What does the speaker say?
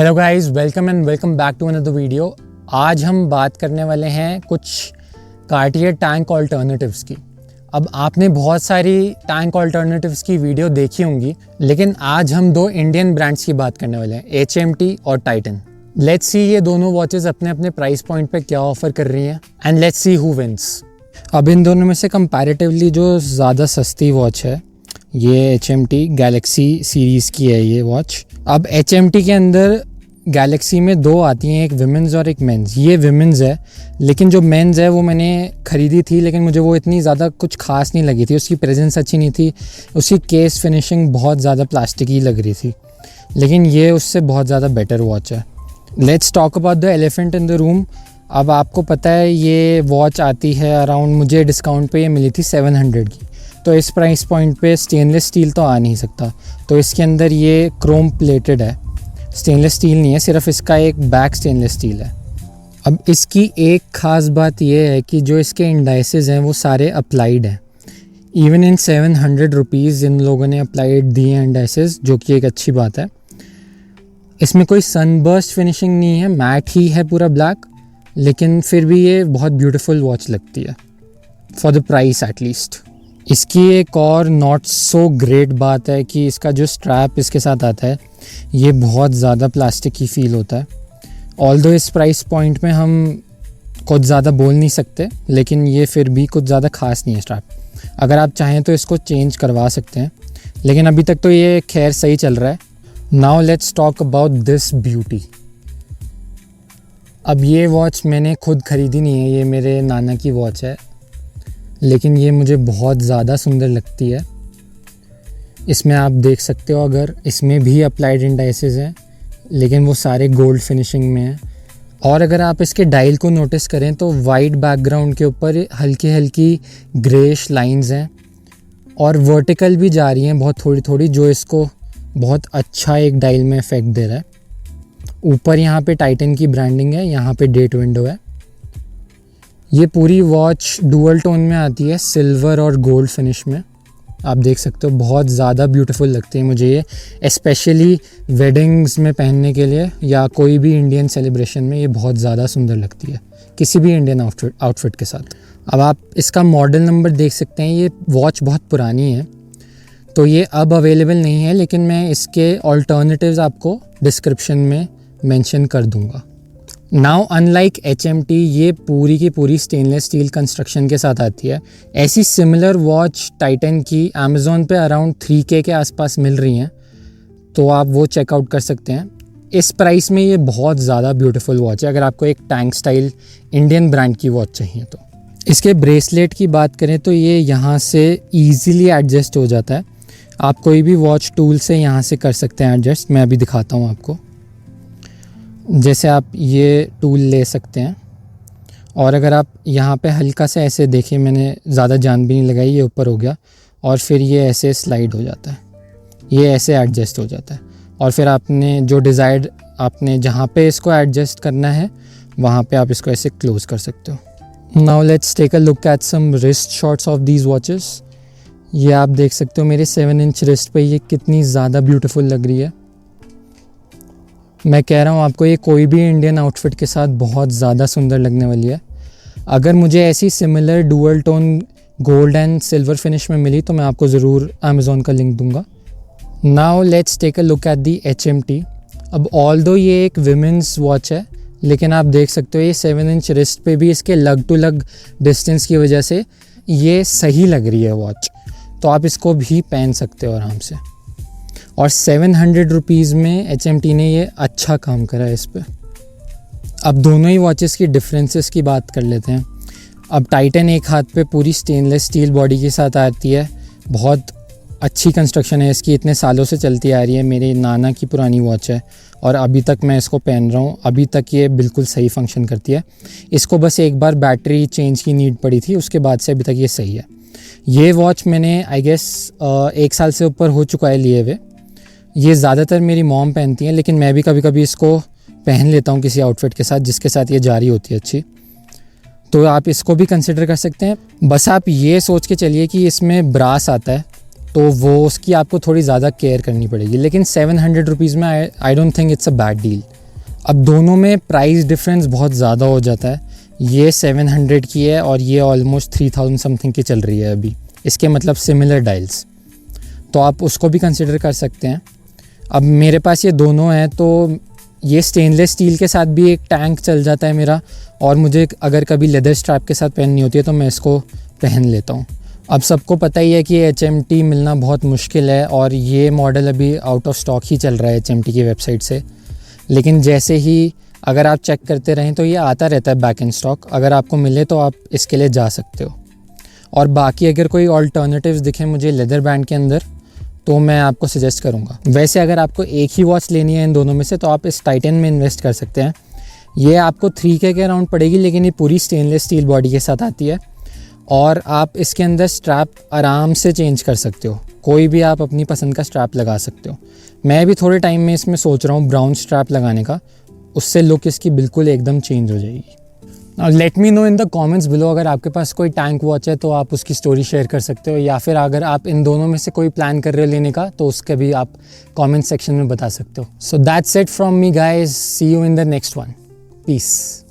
Hello guys, welcome back to another video. आज हम बात करने वाले हैं कुछ कार्टियर टैंक ऑल्टरनेटिव्स की। अब आपने बहुत सारी टैंक ऑल्टरनेटिव्स की वीडियो देखी होंगी, लेकिन आज हम दो इंडियन ब्रांड्स की बात करने वाले हैं, HMT और टाइटन। लेट्स सी ये दोनों वॉचेस अपने अपने प्राइस पॉइंट पे क्या ऑफर कर रही हैं and let's see who wins. अब इन दोनों में से कंपैरेटिवली जो ज़्यादा सस्ती वॉच है ये HMT गैलेक्सी सीरीज़ की है ये वॉच। अब HMT के अंदर गैलेक्सी में दो आती हैं, एक विमेंस और एक मेंस। ये विमेंस है, लेकिन जो मेंस है वो मैंने ख़रीदी थी, लेकिन मुझे वो इतनी ज़्यादा कुछ खास नहीं लगी थी। उसकी प्रेजेंस अच्छी नहीं थी, उसकी केस फिनिशिंग बहुत ज़्यादा प्लास्टिक ही लग रही थी, लेकिन ये उससे बहुत ज़्यादा बेटर वॉच है। Let's talk about the elephant in the room. अब आपको पता है ये वॉच आती है अराउंड, मुझे डिस्काउंट पे ये मिली थी 700 की। तो इस प्राइस पॉइंट पे स्टेनलेस स्टील तो आ नहीं सकता, तो इसके अंदर ये क्रोम प्लेटेड है, स्टेनलेस स्टील नहीं है, सिर्फ इसका एक बैक स्टेनलेस स्टील है। अब इसकी एक ख़ास बात ये है कि जो इसके इंडाइसेस हैं वो सारे अप्लाइड हैं। इवन इन 700 रुपीज़ इन लोगों ने अप्लाइड दिए हैं इंडाइसेस, जो कि एक अच्छी बात है। इसमें कोई सनबर्स्ट फिनिशिंग नहीं है, मैट ही है पूरा ब्लैक, लेकिन फिर भी ये बहुत ब्यूटीफुल वॉच लगती है फॉर द प्राइस एटलीस्ट। इसकी एक और नॉट सो ग्रेट बात है कि इसका जो स्ट्रैप इसके साथ आता है ये बहुत ज़्यादा प्लास्टिक की फ़ील होता है। ऑल्दो इस प्राइस पॉइंट में हम कुछ ज़्यादा बोल नहीं सकते, लेकिन ये फिर भी कुछ ज़्यादा ख़ास नहीं है स्ट्रैप। अगर आप चाहें तो इसको चेंज करवा सकते हैं, लेकिन अभी तक तो ये खैर सही चल रहा है। Now let's talk about this beauty. अब ये वॉच मैंने खुद ख़रीदी नहीं है, ये मेरे नाना की वॉच है, लेकिन ये मुझे बहुत ज़्यादा सुंदर लगती है। इसमें आप देख सकते हो, अगर इसमें भी अप्लाइड इंडाइसेस हैं, लेकिन वो सारे गोल्ड फिनिशिंग में हैं। और अगर आप इसके डायल को नोटिस करें तो वाइट बैकग्राउंड के ऊपर हल्की हल्की ग्रेश लाइंस हैं और वर्टिकल भी जा रही हैं बहुत थोड़ी थोड़ी, जो इसको बहुत अच्छा एक डायल में इफेक्ट दे रहा है। ऊपर यहाँ पे टाइटन की ब्रांडिंग है, यहाँ पे डेट विंडो है। ये पूरी वॉच डुअल टोन में आती है, सिल्वर और गोल्ड फिनिश में। आप देख सकते हो बहुत ज़्यादा ब्यूटीफुल लगती है मुझे ये, स्पेशली वेडिंग्स में पहनने के लिए या कोई भी इंडियन सेलिब्रेशन में ये बहुत ज़्यादा सुंदर लगती है किसी भी इंडियन आउटफिट के साथ। अब आप इसका मॉडल नंबर देख सकते हैं, ये वॉच बहुत पुरानी है तो ये अब अवेलेबल नहीं है, लेकिन मैं इसके ऑल्टरनेटिव्स आपको डिस्क्रिप्शन में मेंशन कर दूंगा। नाउ अनलाइक HMT, ये पूरी की पूरी स्टेनलेस स्टील कंस्ट्रक्शन के साथ आती है। ऐसी सिमिलर वॉच टाइटन की अमेज़ॉन पे अराउंड 3K के आसपास मिल रही हैं, तो आप वो चेकआउट कर सकते हैं। इस प्राइस में ये बहुत ज़्यादा ब्यूटीफुल वॉच है अगर आपको एक टैंक स्टाइल इंडियन ब्रांड की वॉच चाहिए तो। इसके ब्रेसलेट की बात करें तो ये यहाँ से ईज़िली एडजस्ट हो जाता है। आप कोई भी वॉच टूल से यहाँ से कर सकते हैं एडजस्ट। मैं अभी दिखाता हूँ आपको। जैसे आप ये टूल ले सकते हैं, और अगर आप यहाँ पे हल्का से ऐसे देखिए, मैंने ज़्यादा जान भी नहीं लगाई, ये ऊपर हो गया और फिर ये ऐसे स्लाइड हो जाता है, ये ऐसे एडजस्ट हो जाता है। और फिर आपने जो डिज़ायर्ड, आपने जहाँ पे इसको एडजस्ट करना है वहाँ पे आप इसको ऐसे क्लोज़ कर सकते हो। Now let's take a look at some wrist shots of these watches. ये आप देख सकते हो मेरे 7 इंच रिस्ट पे ये कितनी ज़्यादा ब्यूटीफुल लग रही है। मैं कह रहा हूँ आपको, ये कोई भी इंडियन आउटफिट के साथ बहुत ज़्यादा सुंदर लगने वाली है। अगर मुझे ऐसी similar dual tone gold and silver finish में मिली तो मैं आपको ज़रूर अमेज़ॉन का लिंक दूंगा। Now let's take a look at the HMT। अब ऑल्दो ये एक विमेंस वॉच है, लेकिन आप देख सकते हो ये 7 इंच रिस्ट पे भी इसके लग टू लग डिस्टेंस की वजह से ये सही लग रही है वॉच, तो आप इसको भी पहन सकते हो आराम से। और 700 रुपीज़ में HMT ने ये अच्छा काम करा है इस पर। अब दोनों ही वॉचेस की डिफरेंसेस की बात कर लेते हैं। अब टाइटन एक हाथ पे पूरी स्टेनलेस स्टील बॉडी के साथ आती है, बहुत अच्छी कंस्ट्रक्शन है इसकी, इतने सालों से चलती आ रही है, मेरे नाना की पुरानी वॉच है और अभी तक मैं इसको पहन रहा हूँ, अभी तक ये बिल्कुल सही फंक्शन करती है। इसको बस एक बार बैटरी चेंज की नीड पड़ी थी, उसके बाद से अभी तक ये सही है। ये वॉच मैंने आई गेस 1 साल से ऊपर हो चुका है लिए हुए। ये ज़्यादातर मेरी मॉम पहनती हैं, लेकिन मैं भी कभी कभी इसको पहन लेता हूँ किसी आउटफिट के साथ जिसके साथ ये जारी होती है अच्छी, तो आप इसको भी कंसिडर कर सकते हैं। बस आप ये सोच के चलिए कि इसमें ब्रास आता है, तो वो उसकी आपको थोड़ी ज़्यादा केयर करनी पड़ेगी। लेकिन 700 रुपीज़ में I don't think it's a bad deal. अब दोनों में प्राइस डिफरेंस बहुत ज़्यादा हो जाता है। ये 700 की है और ये ऑलमोस्ट 3000 समथिंग की चल रही है अभी, इसके मतलब सिमिलर डायल्स, तो आप उसको भी कंसिडर कर सकते हैं। अब मेरे पास ये दोनों हैं, तो ये स्टेनलेस स्टील के साथ भी एक टैंक चल जाता है मेरा, और मुझे अगर कभी लेदर स्ट्रैप के साथ पहननी होती है तो मैं इसको पहन लेता हूँ। अब सबको पता ही है कि HMT मिलना बहुत मुश्किल है, और ये मॉडल अभी आउट ऑफ स्टॉक ही चल रहा है HMT की वेबसाइट से। लेकिन जैसे ही अगर आप चेक करते रहें तो ये आता रहता है बैक इन स्टॉक, अगर आपको मिले तो आप इसके लिए जा सकते हो। और बाकी अगर कोई ऑल्टरनेटिव्स दिखे मुझे लेदर बैंड के अंदर तो मैं आपको सजेस्ट करूँगा। वैसे अगर आपको एक ही वॉच लेनी है इन दोनों में से तो आप इस टाइटन में इन्वेस्ट कर सकते हैं। ये आपको 3K के अराउंड पड़ेगी, लेकिन ये पूरी स्टेनलेस स्टील बॉडी के साथ आती है, और आप इसके अंदर स्ट्रैप आराम से चेंज कर सकते हो, कोई भी आप अपनी पसंद का स्ट्रैप लगा सकते हो। मैं भी थोड़े टाइम में इसमें सोच रहा हूँ ब्राउन स्ट्रैप लगाने का, उससे लुक इसकी बिल्कुल एकदम चेंज हो जाएगी। और let me know in the comments below, अगर आपके पास कोई टैंक वॉच है तो आप उसकी स्टोरी शेयर कर सकते हो, या फिर अगर आप इन दोनों में से कोई प्लान कर रहे हो लेने का तो उसके भी आप कमेंट सेक्शन में बता सकते हो। So that's it from me guys, see you in the next one, piece.